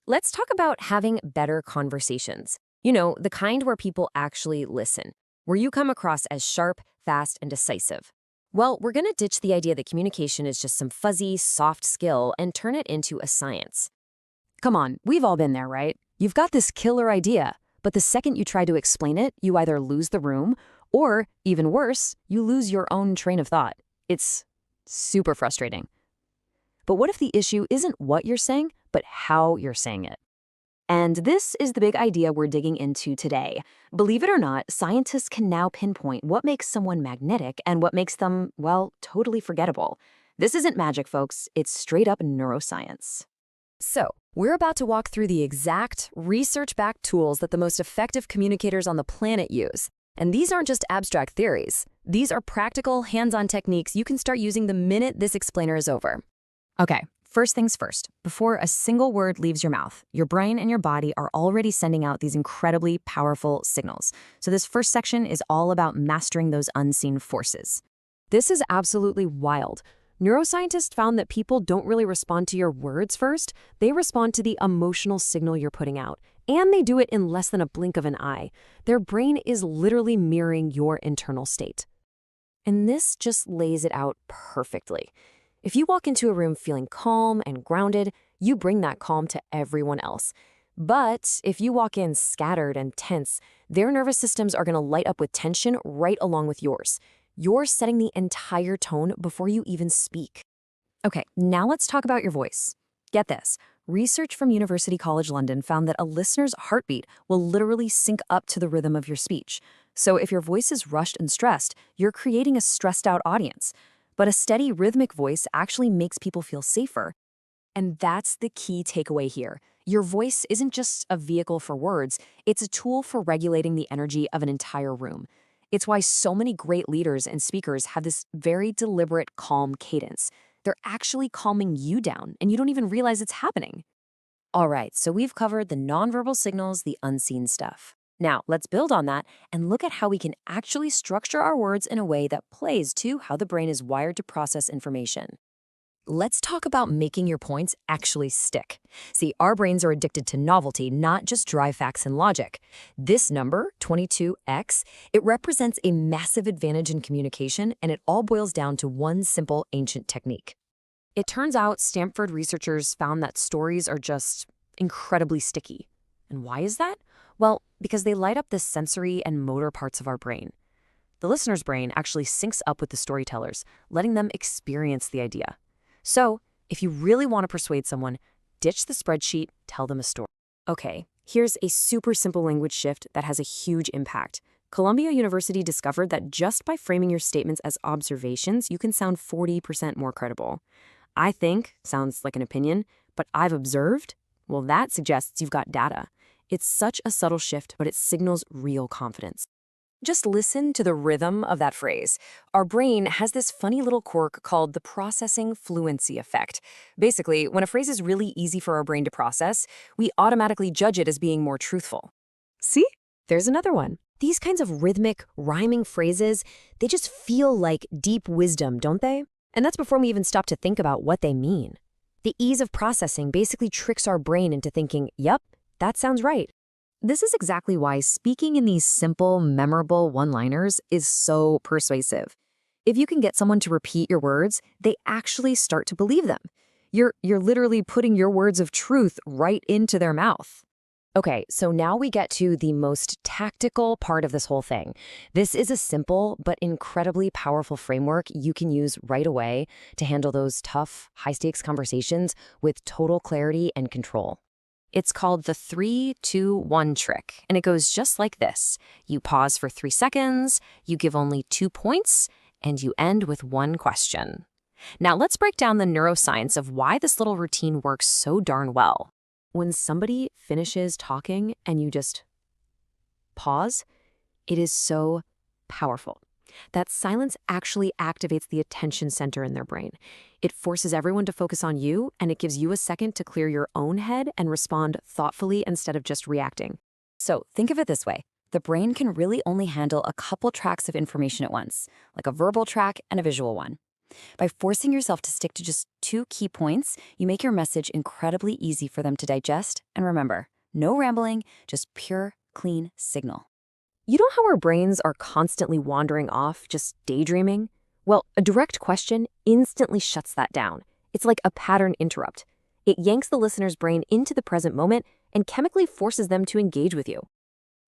Let's talk about having better conversations. You know, the kind where people actually listen, where you come across as sharp, fast, and decisive. Well, we're going to ditch the idea that communication is just some fuzzy, soft skill and turn it into a science. Come on, we've all been there, right? You've got this killer idea, but the second you try to explain it, you either lose the room or, even worse, you lose your own train of thought. It's super frustrating. But what if the issue isn't what you're saying, but how you're saying it? And this is the big idea we're digging into today. Believe it or not, scientists can now pinpoint what makes someone magnetic and what makes them, well, totally forgettable. This isn't magic, folks. It's straight up neuroscience. So, we're about to walk through the exact research-backed tools that the most effective communicators on the planet use. And these aren't just abstract theories. These are practical, hands-on techniques you can start using the minute this explainer is over. Okay, first things first. Before a single word leaves your mouth, your brain and your body are already sending out these incredibly powerful signals. So this first section is all about mastering those unseen forces. This is absolutely wild. Neuroscientists found that people don't really respond to your words first. They respond to the emotional signal you're putting out. And they do it in less than a blink of an eye. Their brain is literally mirroring your internal state. And this just lays it out perfectly. If you walk into a room feeling calm and grounded, you bring that calm to everyone else. But if you walk in scattered and tense, their nervous systems are going to light up with tension right along with yours. You're setting the entire tone before you even speak. Okay, now let's talk about your voice. Get this. Research from University College London found that a listener's heartbeat will literally sync up to the rhythm of your speech. So if your voice is rushed and stressed, you're creating a stressed out audience. But a steady, rhythmic voice actually makes people feel safer. And that's the key takeaway here. Your voice isn't just a vehicle for words, it's a tool for regulating the energy of an entire room. It's why so many great leaders and speakers have this very deliberate, calm cadence. They're actually calming you down, and you don't even realize it's happening. All right, so we've covered the nonverbal signals, the unseen stuff. Now, let's build on that and look at how we can actually structure our words in a way that plays to how the brain is wired to process information. Let's talk about making your points actually stick. See, our brains are addicted to novelty, not just dry facts and logic. This number, 22x, it represents a massive advantage in communication, and it all boils down to one simple ancient technique. It turns out Stanford researchers found that stories are just incredibly sticky. And why is that? Well, because they light up the sensory and motor parts of our brain. The listener's brain actually syncs up with the storytellers, letting them experience the idea. So, if you really want to persuade someone, ditch the spreadsheet, tell them a story. Okay, here's a super simple language shift that has a huge impact. Columbia University discovered that just by framing your statements as observations, you can sound 40% more credible. I think sounds like an opinion, but I've observed? Well, that suggests you've got data. It's such a subtle shift, but it signals real confidence. Just listen to the rhythm of that phrase. Our brain has this funny little quirk called the processing fluency effect. Basically, when a phrase is really easy for our brain to process, we automatically judge it as being more truthful. See? There's another one. These kinds of rhythmic, rhyming phrases, they just feel like deep wisdom, don't they? And that's before we even stop to think about what they mean. The ease of processing basically tricks our brain into thinking, yep, that sounds right. This is exactly why speaking in these simple, memorable one-liners is so persuasive. If you can get someone to repeat your words, they actually start to believe them. You're literally putting your words of truth right into their mouth. Okay, so now we get to the most tactical part of this whole thing. This is a simple but incredibly powerful framework you can use right away to handle those tough, high-stakes conversations with total clarity and control. It's called the 3-2-1 trick, and it goes just like this. You pause for 3 seconds, you give only 2 points, and you end with one question. Now let's break down the neuroscience of why this little routine works so darn well. When somebody finishes talking and you just pause, it is so powerful. That silence actually activates the attention center in their brain. It forces everyone to focus on you, and it gives you a second to clear your own head and respond thoughtfully instead of just reacting. So think of it this way. The brain can really only handle a couple tracks of information at once, like a verbal track and a visual one. By forcing yourself to stick to just 2 key points, you make your message incredibly easy for them to digest and remember. No rambling, just pure, clean signal. You know how our brains are constantly wandering off, just daydreaming? Well, a direct question instantly shuts that down. It's like a pattern interrupt. It yanks the listener's brain into the present moment and chemically forces them to engage with you.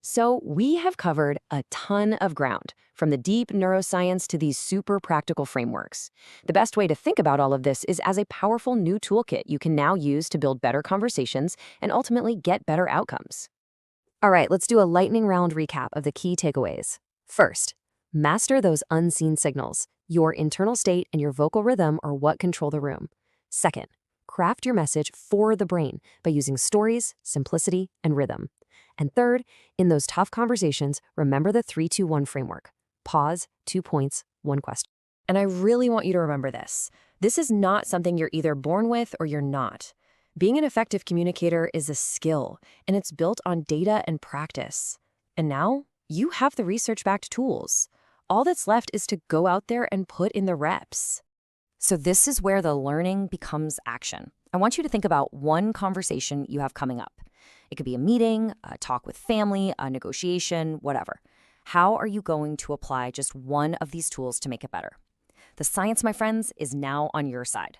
So we have covered a ton of ground, from the deep neuroscience to these super practical frameworks. The best way to think about all of this is as a powerful new toolkit you can now use to build better conversations and ultimately get better outcomes. All right, let's do a lightning round recap of the key takeaways. First, master those unseen signals. Your internal state and your vocal rhythm are what control the room. Second, craft your message for the brain by using stories, simplicity, and rhythm. And third, in those tough conversations, remember the 3-2-1 framework. Pause, 2 points, 1 question. And I really want you to remember this. This is not something you're either born with or you're not. Being an effective communicator is a skill, and it's built on data and practice. And now, you have the research-backed tools. All that's left is to go out there and put in the reps. So this is where the learning becomes action. I want you to think about one conversation you have coming up. It could be a meeting, a talk with family, a negotiation, whatever. How are you going to apply just one of these tools to make it better? The science, my friends, is now on your side.